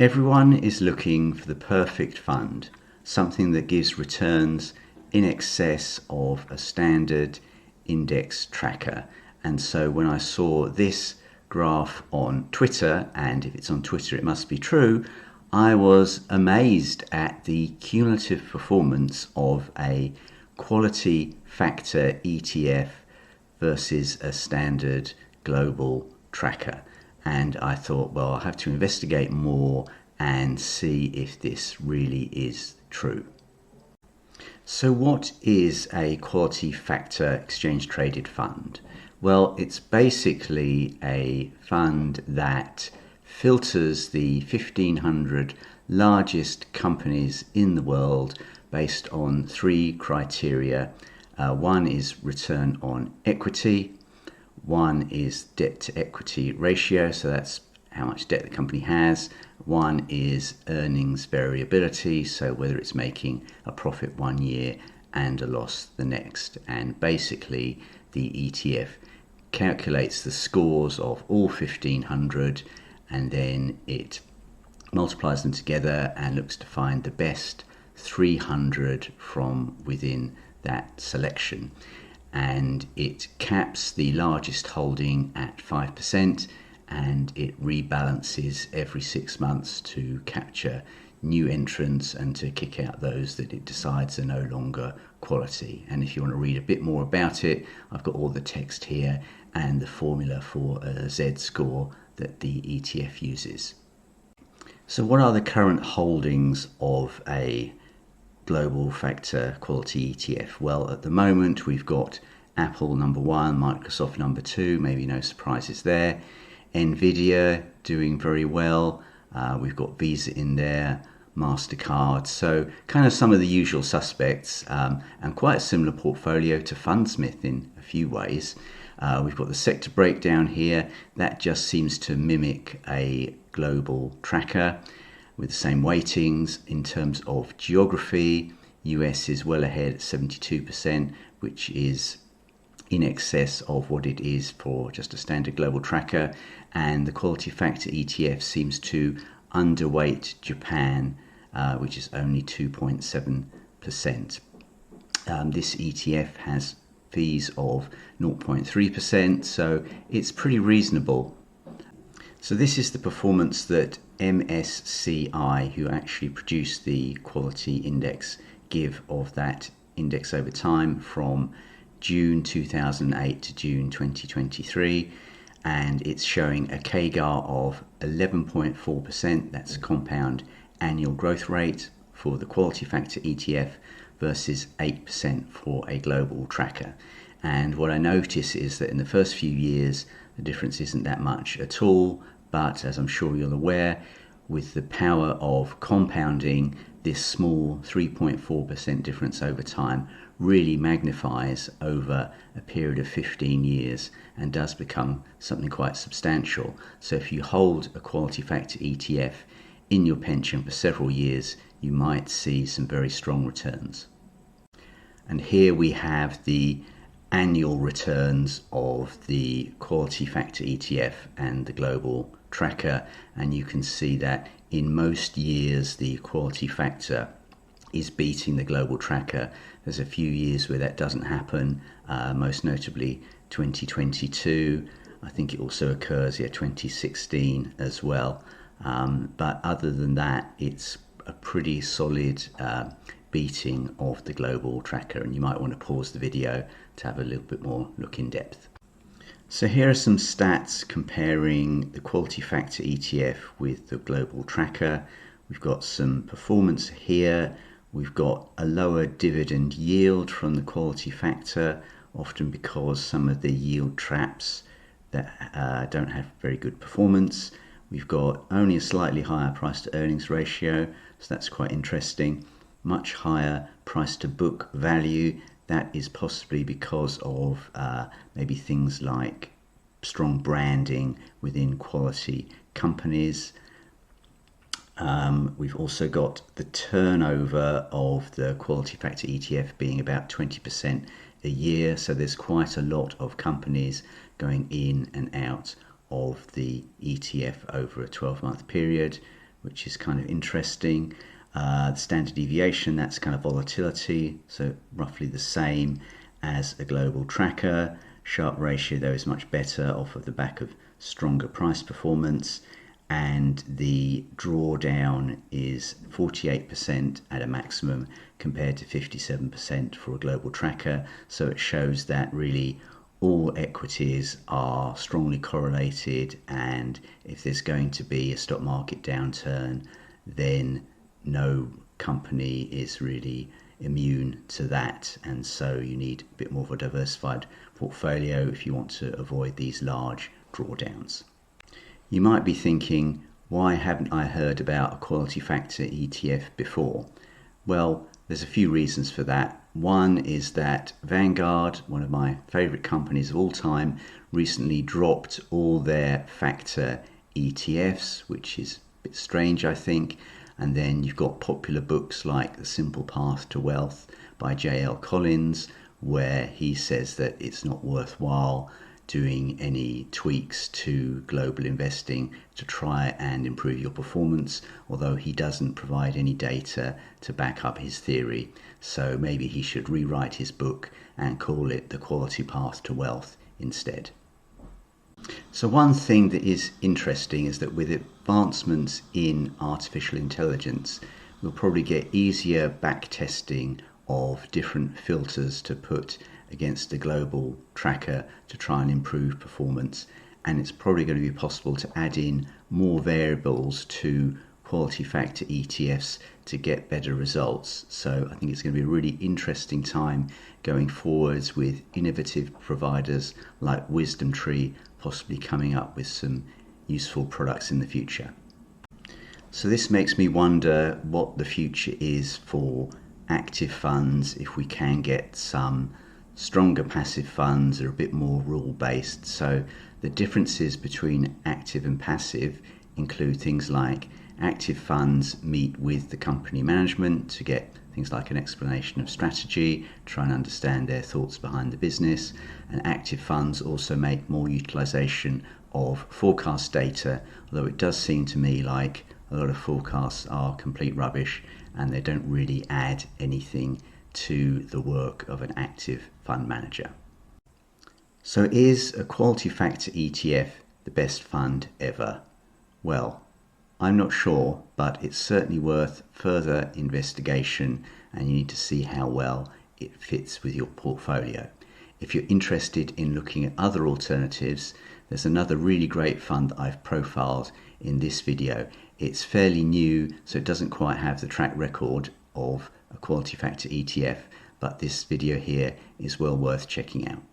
Everyone is looking for the perfect fund, something that gives returns in excess of a standard index tracker. And so when I saw this graph on Twitter, and if it's on Twitter it must be true, I was amazed at the cumulative performance of a quality factor ETF versus a standard global tracker. And I thought, well, I'll have to investigate more and see if this really is true. So what is a quality factor exchange traded fund? Well, it's basically a fund that filters the 1,500 largest companies in the world based on three criteria. One is return on equity, one is debt to equity ratio, so that's how much debt the company has. One is earnings variability, so whether it's making a profit one year and a loss the next. And basically the ETF calculates the scores of all 1,500 and then it multiplies them together and looks to find the best 300 from within that selection. And it caps the largest holding at 5% and it rebalances every 6 months to capture new entrants and to kick out those that it decides are no longer quality. And if you want to read a bit more about it, I've got all the text here and the formula for a Z score that the ETF uses. So what are the current holdings of a global factor quality ETF? Well, at the moment we've got Apple number 1, Microsoft number 2, maybe no surprises there. Nvidia doing very well. We've got Visa in there, MasterCard, so kind of some of the usual suspects, and quite a similar portfolio to Fundsmith in a few ways. We've got the sector breakdown here. That just seems to mimic a global tracker with the same weightings. In terms of geography, US is well ahead at 72%, which is in excess of what it is for just a standard global tracker. And the quality factor ETF seems to underweight Japan, which is only 2.7%. This ETF has fees of 0.3%, so it's pretty reasonable. So this is the performance that MSCI, who actually produced the quality index, give of that index over time from June 2008 to June 2023, and it's showing a CAGR of 11.4%. That's compound annual growth rate for the quality factor ETF versus 8% for a global tracker. And what I notice is that in the first few years the difference isn't that much at all, but as I'm sure you're aware, with the power of compounding, this small 3.4% difference over time really magnifies over a period of 15 years and does become something quite substantial. So if you hold a quality factor ETF in your pension for several years, you might see some very strong returns. And here we have the annual returns of the quality factor ETF and the global tracker, and you can see that in most years the quality factor is beating the global tracker. There's a few years where that doesn't happen, most notably 2022. I think it also occurs 2016 as well. But other than that, it's a pretty solid beating of the global tracker, and you might want to pause the video to have a little bit more look in depth. So here are some stats comparing the quality factor ETF with the global tracker. We've got some performance here. We've got a lower dividend yield from the quality factor, often because some of the yield traps that don't have very good performance. We've got only a slightly higher price to earnings ratio, so that's quite interesting. Much higher price to book value. That is possibly because of maybe things like strong branding within quality companies. We've also got the turnover of the quality factor ETF being about 20% a year, so there's quite a lot of companies going in and out of the ETF over a 12-month period. which is kind of interesting. The standard deviation, that's kind of volatility, so roughly the same as a global tracker. Sharp ratio though is much better off of the back of stronger price performance, and the drawdown is 48% at a maximum compared to 57% for a global tracker. So it shows that really all equities are strongly correlated, and if there's going to be a stock market downturn, then no company is really immune to that, and so you need a bit more of a diversified portfolio if you want to avoid these large drawdowns. You might be thinking, why haven't I heard about a quality factor ETF before? Well, there's a few reasons for that. One is that Vanguard, one of my favorite companies of all time, recently dropped all their factor ETFs, which is a bit strange, I think. And then you've got popular books like The Simple Path to Wealth by J.L. Collins, where he says that it's not worthwhile doing any tweaks to global investing to try and improve your performance, although he doesn't provide any data to back up his theory. So maybe he should rewrite his book and call it The Quality Path to Wealth instead. So one thing that is interesting is that with advancements in artificial intelligence, we'll probably get easier back testing of different filters to put against a global tracker to try and improve performance, and it's probably going to be possible to add in more variables to quality factor ETFs to get better results. So I think it's going to be a really interesting time going forwards with innovative providers like WisdomTree possibly coming up with some useful products in the future. So this makes me wonder what the future is for active funds, if we can get some stronger passive funds that are a bit more rule-based. So the differences between active and passive include things like active funds meet with the company management to get things like an explanation of strategy, try and understand their thoughts behind the business, and active funds also make more utilization of forecast data, although it does seem to me like a lot of forecasts are complete rubbish and they don't really add anything to the work of an active fund manager. So is a quality factor ETF the best fund ever? Well, I'm not sure, but it's certainly worth further investigation, and you need to see how well it fits with your portfolio. If you're interested in looking at other alternatives, there's another really great fund that I've profiled in this video. It's fairly new, so it doesn't quite have the track record of a quality factor ETF, but this video here is well worth checking out.